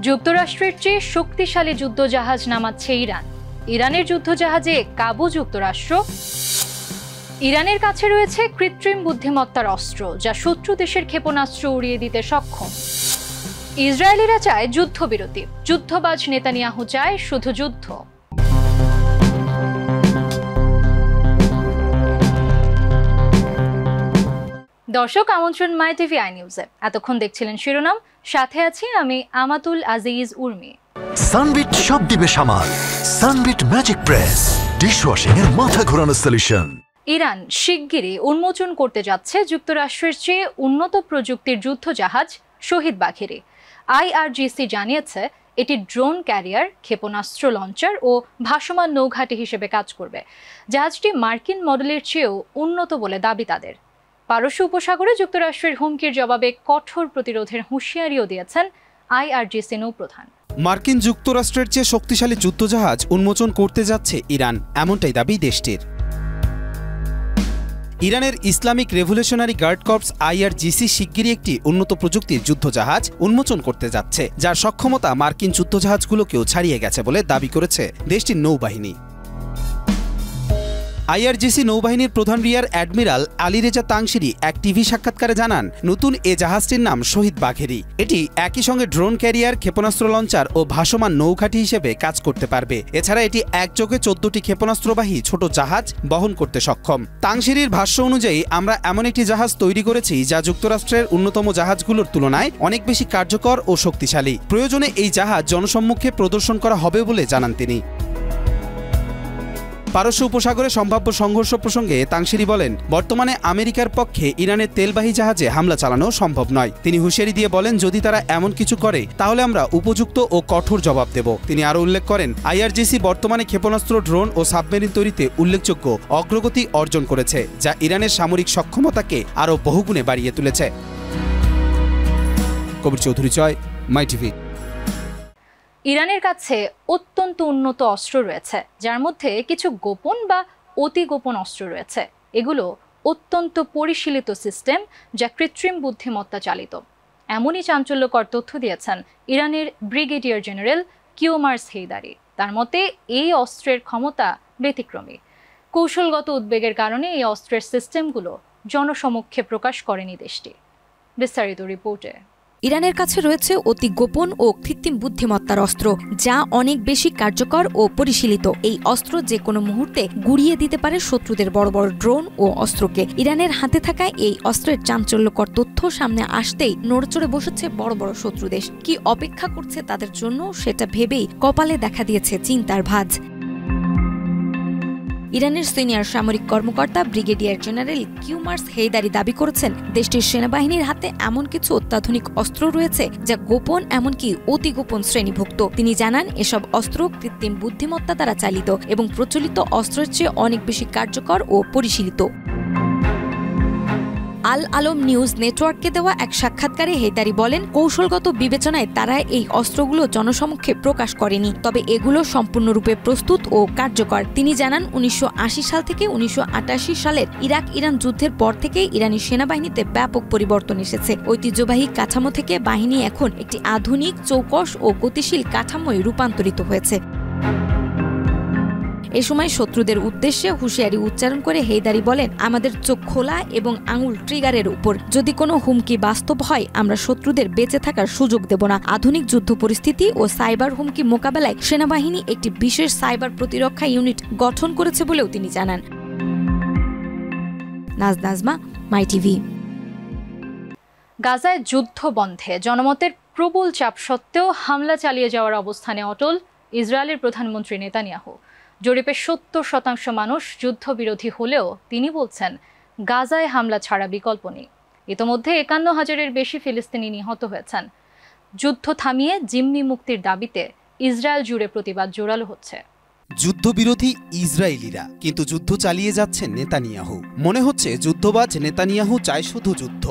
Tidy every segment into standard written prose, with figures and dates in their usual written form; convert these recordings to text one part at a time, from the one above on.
যুক্তরাষ্ট্রের চেয়ে শক্তিশালী যুদ্ধজাহাজ নামাচ্ছে ইরান। ইরানের যুদ্ধজাহাজে কাবু যুক্তরাষ্ট্র। ইরানের কাছে রয়েছে কৃত্রিম বুদ্ধিমত্তার অস্ত্র, যা শত্রু দেশের ক্ষেপণাস্ত্র উড়িয়ে দিতে সক্ষম। ইসরায়েলিরা চায় যুদ্ধবিরতি, যুদ্ধবাজ নেতানিয়াহু চায় শুধু যুদ্ধ। দর্শক, আমন্ত্রণ মাই টিভি আই নিউজে। এতক্ষণ দেখছিলেন শিরোনাম, সাথে আছি আমি আমাতুল আজিজ উর্মি। সানবিট সব দিবে সামাল। সানবিট ম্যাজিক প্রেস, ডিশওয়াশিং এর মাথা ঘোরানো সলিউশন। ইরান শিগগিরই উন্মোচন করতে যাচ্ছে যুক্তরাষ্ট্রের চেয়ে উন্নত প্রযুক্তির যুদ্ধজাহাজ শহীদ বাঘেরি। আইআরজিসি জানিয়েছে এটি ড্রোন ক্যারিয়ার, ক্ষেপণাস্ত্র লঞ্চার ও ভাসমান নৌঘাঁটি হিসেবে কাজ করবে। জাহাজটি মার্কিন মডেলের চেয়েও উন্নত বলে দাবি তাদের। পারস্য উপসাগরে যুক্তরাষ্ট্রের হুমকির জবাবে কঠোর প্রতিরোধের হুঁশিয়ারিও দিয়েছেন আইআরজিসি নৌপ্রধান। মার্কিন যুক্তরাষ্ট্রের চেয়ে শক্তিশালী যুদ্ধজাহাজ উন্মোচন করতে যাচ্ছে ইরান, এমনটাই দাবি দেশটির। ইরানের Islamic revolutionary guard corps IRGC শিগগিরই একটি উন্নত প্রযুক্তির যুদ্ধজাহাজ উন্মোচন করতে যাচ্ছে, যার সক্ষমতা মার্কিন যুদ্ধজাহাজগুলোকেও ছাড়িয়ে গেছে বলে দাবি করেছে দেশটির নৌবাহিনী। আইআরজিসি নৌবাহিনীর প্রধান রিয়ার অ্যাডমিরাল আলীরেজা তাংশিরি এক টিভি সাক্ষাৎকারে জানান, নতুন এ জাহাজটির নাম শহীদ বাঘেরি। এটি একই সঙ্গে ড্রোন ক্যারিয়ার, ক্ষেপণাস্ত্র লঞ্চার ও ভাসমান নৌঘাঁটি হিসেবে কাজ করতে পারবে। এছাড়া এটি একযোগে 14টি ক্ষেপণাস্ত্রবাহী ছোট জাহাজ বহন করতে সক্ষম। তাংশিরির ভাষ্য অনুযায়ী, আমরা এমন একটি জাহাজ তৈরি করেছি যা যুক্তরাষ্ট্রের অন্যতম জাহাজগুলোর তুলনায় অনেক বেশি কার্যকর ও শক্তিশালী। প্রয়োজনে এই জাহাজ জনসম্মুখে প্রদর্শন করা হবে বলে জানান তিনি। পারস্য উপসাগরে সম্ভাব্য সংঘর্ষ প্রসঙ্গে তাংশিরি বলেন, বর্তমানে আমেরিকার পক্ষে ইরানের তেলবাহী জাহাজে হামলা চালানো সম্ভব নয়। তিনি হুঁশিয়ারি দিয়ে বলেন, যদি তারা এমন কিছু করে তাহলে আমরা উপযুক্ত ও কঠোর জবাব দেব। তিনি আরও উল্লেখ করেন, আইআরজিসি বর্তমানে ক্ষেপণাস্ত্র, ড্রোন ও সাবমেরিন তৈরিতে উল্লেখযোগ্য অগ্রগতি অর্জন করেছে, যা ইরানের সামরিক সক্ষমতাকে আরও বহুগুণে বাড়িয়ে তুলেছে। কবির চৌধুরী জয়, মাই টিভি। ইরানের কাছে অত্যন্ত উন্নত অস্ত্র রয়েছে, যার মধ্যে কিছু গোপন বা অতি গোপন অস্ত্র রয়েছে। এগুলো অত্যন্ত পরিশীলিত সিস্টেম, যা কৃত্রিম বুদ্ধিমত্তা চালিত। এমনই চাঞ্চল্যকর তথ্য দিয়েছেন ইরানের ব্রিগেডিয়ার জেনারেল কিওমার্স হেইদারি। তার মতে এই অস্ত্রের ক্ষমতা ব্যতিক্রমী। কৌশলগত উদ্বেগের কারণে এই অস্ত্রের সিস্টেমগুলো জনসমক্ষে প্রকাশ করেনি দেশটি। বিস্তারিত রিপোর্টে। ইরানের কাছে রয়েছে অতি গোপন ও কৃত্রিম বুদ্ধিমত্তার অস্ত্র, যা অনেক বেশি কার্যকর ও পরিশীলিত। এই অস্ত্র যে কোনো মুহূর্তে গুড়িয়ে দিতে পারে শত্রুদের বড় বড় ড্রোন ও অস্ত্রকে। ইরানের হাতে থাকা এই অস্ত্রের চাঞ্চল্যকর তথ্য সামনে আসতেই নড়চড়ে বসেছে বড় বড় শত্রু দেশ। কি অপেক্ষা করছে তাদের জন্য সেটা ভেবেই কপালে দেখা দিয়েছে চিন্তার ভাঁজ। ইরানের সিনিয়র সামরিক কর্মকর্তা ব্রিগেডিয়ার জেনারেল কিওমার্স হেইদারি দাবি করেছেন, দেশটির সেনাবাহিনীর হাতে এমন কিছু অত্যাধুনিক অস্ত্র রয়েছে যা গোপন, এমনকি অতি গোপন শ্রেণীভুক্ত। তিনি জানান, এসব অস্ত্র কৃত্রিম বুদ্ধিমত্তা দ্বারা চালিত এবং প্রচলিত অস্ত্রের চেয়ে অনেক বেশি কার্যকর ও পরিশীলিত। আল আলম নিউজ নেটওয়ার্ককে দেওয়া এক সাক্ষাৎকারে হেইদারি বলেন, কৌশলগত বিবেচনায় তারা এই অস্ত্রগুলো জনসমক্ষে প্রকাশ করেনি, তবে এগুলো সম্পূর্ণরূপে প্রস্তুত ও কার্যকর। তিনি জানান, 1980 সাল থেকে 1988 সালের ইরাক ইরান যুদ্ধের পর থেকে ইরানি সেনাবাহিনীতে ব্যাপক পরিবর্তন এসেছে। ঐতিহ্যবাহী কাঠামো থেকে বাহিনী এখন একটি আধুনিক, চৌকস ও গতিশীল কাঠামোয় রূপান্তরিত হয়েছে। এ সময় শত্রুদের উদ্দেশ্যে হুঁশিয়ারি উচ্চারণ করে হেইদারি বলেন, আমাদের চোখ খোলা এবং আঙুল ট্রিগারের উপর। যদি কোনো হুমকি বাস্তব হয়, আমরা শত্রুদের বেঁচে থাকার সুযোগ দেব না। আধুনিক যুদ্ধ পরিস্থিতি ও সাইবার হুমকি মোকাবেলায় সেনাবাহিনী একটি বিশেষ সাইবার প্রতিরক্ষা ইউনিট গঠন করেছে বলেও তিনি জানান। নাজমা, মাই টিভি। গাজায় যুদ্ধ বন্ধে জনমতের প্রবল চাপ সত্ত্বেও হামলা চালিয়ে যাওয়ার অবস্থানে অটল ইসরায়েলের প্রধানমন্ত্রী নেতানিয়াহু। জরিপে 70% মানুষ যুদ্ধবিরোধী হলেও তিনি বলছেন, গাজায় হামলা ছাড়া বিকল্প নেই। ইতোমধ্যে 51,000-এর বেশি ফিলিস্তিনি নিহত হয়েছেন। যুদ্ধ থামিয়ে জিম্মি মুক্তির দাবিতে ইসরায়েল জুড়ে প্রতিবাদ জোরালো হচ্ছে। যুদ্ধবিরোধী ইসরায়েলিরা, কিন্তু যুদ্ধ চালিয়ে যাচ্ছেন নেতানিয়াহু। মনে হচ্ছে যুদ্ধবাজ নেতানিয়াহু চায় শুধু যুদ্ধ।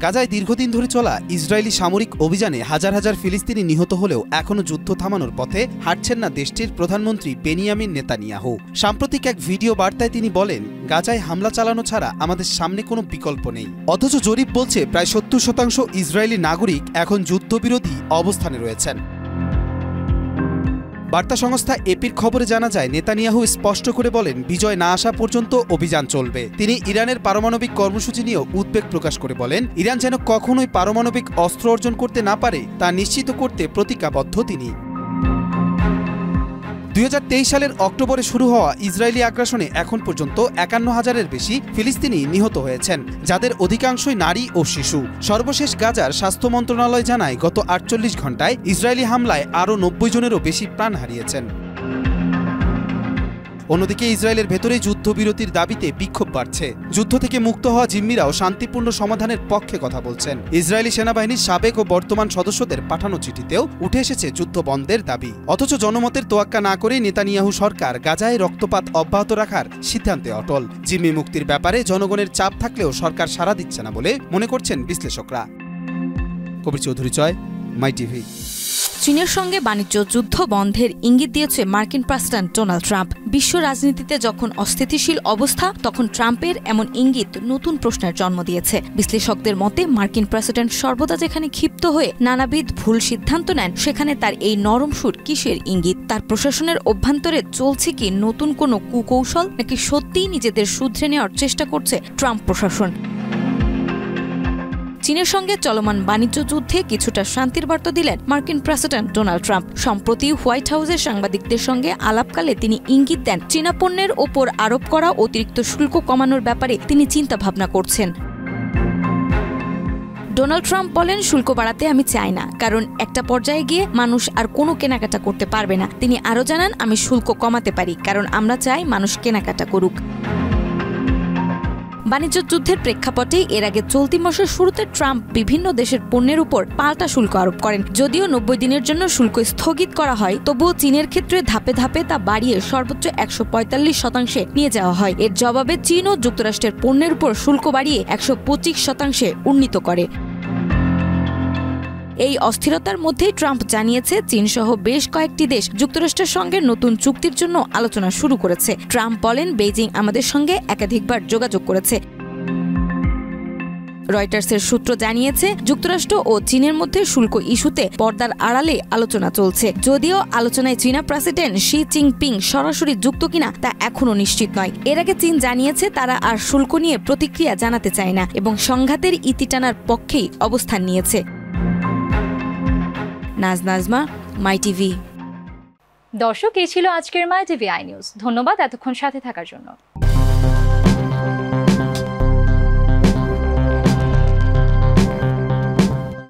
গাজায় দীর্ঘদিন ধরে চলা ইসরায়েলি সামরিক অভিযানে হাজার হাজার ফিলিস্তিনি নিহত হলেও এখনও যুদ্ধ থামানোর পথে হাঁটছেন না দেশটির প্রধানমন্ত্রী বেনিয়ামিন নেতানিয়াহু। সাম্প্রতিক এক ভিডিও বার্তায় তিনি বলেন, গাজায় হামলা চালানো ছাড়া আমাদের সামনে কোনো বিকল্প নেই। অথচ জরিপ বলছে প্রায় ৭০% ইসরায়েলি নাগরিক এখন যুদ্ধবিরোধী অবস্থানে রয়েছেন। বার্তা সংস্থা এপির খবরে জানা যায়, নেতানিয়াহু স্পষ্ট করে বলেন, বিজয় না আসা পর্যন্ত অভিযান চলবে। তিনি ইরানের পারমাণবিক কর্মসূচি নিয়েও উদ্বেগ প্রকাশ করে বলেন, ইরান যেন কখনোই পারমাণবিক অস্ত্র অর্জন করতে না পারে তা নিশ্চিত করতে প্রতিজ্ঞাবদ্ধ তিনি। ২০২৩ সালের অক্টোবরে শুরু হওয়া ইসরায়েলি আগ্রাসনে এখন পর্যন্ত ৫১,০০০-এর বেশি ফিলিস্তিনি নিহত হয়েছেন, যাদের অধিকাংশই নারী ও শিশু। সর্বশেষ গাজার স্বাস্থ্য মন্ত্রণালয় জানায়, গত ৪৮ ঘণ্টায় ইসরায়েলি হামলায় আরও ৯০ জনেরও বেশি প্রাণ হারিয়েছেন। অন্যদিকে ইসরায়েলের ভেতরেই যুদ্ধবিরতির দাবিতে বিক্ষোভ বাড়ছে। যুদ্ধ থেকে মুক্ত হওয়া জিম্মিরাও শান্তিপূর্ণ সমাধানের পক্ষে কথা বলছেন। ইসরায়েলি সেনাবাহিনীর সাবেক ও বর্তমান সদস্যদের পাঠানো চিঠিতেও উঠে এসেছে যুদ্ধ বন্ধের দাবি। অথচ জনমতের তোয়াক্কা না করেই নেতানিয়াহু সরকার গাজায় রক্তপাত অব্যাহত রাখার সিদ্ধান্তে অটল। জিম্মি মুক্তির ব্যাপারে জনগণের চাপ থাকলেও সরকার সাড়া দিচ্ছে না বলে মনে করছেন বিশ্লেষকরা। কবির চৌধুরী জয়, মাই টিভি। চীনের সঙ্গে বাণিজ্য যুদ্ধ বন্ধের ইঙ্গিত দিয়েছে মার্কিন প্রেসিডেন্ট ডোনাল্ড ট্রাম্প। বিশ্ব রাজনীতিতে যখন অস্থিতিশীল অবস্থা, তখন ট্রাম্পের এমন ইঙ্গিত নতুন প্রশ্নের জন্ম দিয়েছে। বিশ্লেষকদের মতে, মার্কিন প্রেসিডেন্ট সর্বদা যেখানে ক্ষিপ্ত হয়ে নানাবিধ ভুল সিদ্ধান্ত নেন, সেখানে তার এই নরম সুর কিসের ইঙ্গিত? তার প্রশাসনের অভ্যন্তরে চলছে কি নতুন কোনো কুকৌশল, নাকি সত্যিই নিজেদের শুধরে নেওয়ার চেষ্টা করছে ট্রাম্প প্রশাসন? চীনের সঙ্গে চলমান বাণিজ্য যুদ্ধে কিছুটা শান্তির বার্তা দিলেন মার্কিন প্রেসিডেন্ট ডোনাল্ড ট্রাম্প। সম্প্রতি হোয়াইট হাউসের সাংবাদিকদের সঙ্গে আলাপকালে তিনি ইঙ্গিত দেন, চীনা পণ্যের ওপর আরোপ করা অতিরিক্ত শুল্ক কমানোর ব্যাপারে তিনি চিন্তা ভাবনা করছেন। ডোনাল্ড ট্রাম্প বলেন, শুল্ক বাড়াতে আমি চাই না, কারণ একটা পর্যায়ে গিয়ে মানুষ আর কোনো কেনাকাটা করতে পারবে না। তিনি আরও জানান, আমি শুল্ক কমাতে পারি, কারণ আমরা চাই মানুষ কেনাকাটা করুক। বাণিজ্য যুদ্ধের প্রেক্ষাপটে এর আগে চলতি মাসের শুরুতে ট্রাম্প বিভিন্ন দেশের পণ্যের উপর পাল্টা শুল্ক আরোপ করেন। যদিও ৯০ দিনের জন্য শুল্ক স্থগিত করা হয়, তবুও চীনের ক্ষেত্রে ধাপে ধাপে তা বাড়িয়ে সর্বোচ্চ ১৪৫% নিয়ে যাওয়া হয়। এর জবাবে চীন ও যুক্তরাষ্ট্রের পণ্যের উপর শুল্ক বাড়িয়ে ১২৫% উন্নীত করে। এই অস্থিরতার মধ্যেই ট্রাম্প জানিয়েছে, চীন সহ বেশ কয়েকটি দেশ যুক্তরাষ্ট্রের সঙ্গে নতুন চুক্তির জন্য আলোচনা শুরু করেছে। ট্রাম্প বলেন, বেইজিং আমাদের সঙ্গে একাধিকবার যোগাযোগ করেছে। রয়টার্সের সূত্র জানিয়েছে, যুক্তরাষ্ট্র ও চীনের মধ্যে শুল্ক ইস্যুতে পর্দার আড়ালে আলোচনা চলছে। যদিও আলোচনায় চীনা প্রেসিডেন্ট শি জিনপিং সরাসরি যুক্ত কিনা তা এখনও নিশ্চিত নয়। এর আগে চীন জানিয়েছে, তারা আর শুল্ক নিয়ে প্রতিক্রিয়া জানাতে চায় না এবং সংঘাতের ইতি টানার পক্ষেই অবস্থান নিয়েছে। নাজমা, মাই টিভি। দর্শক, এই ছিল আজকের মাই টিভি আই নিউজ। ধন্যবাদ এতক্ষণ সাথে থাকার জন্য।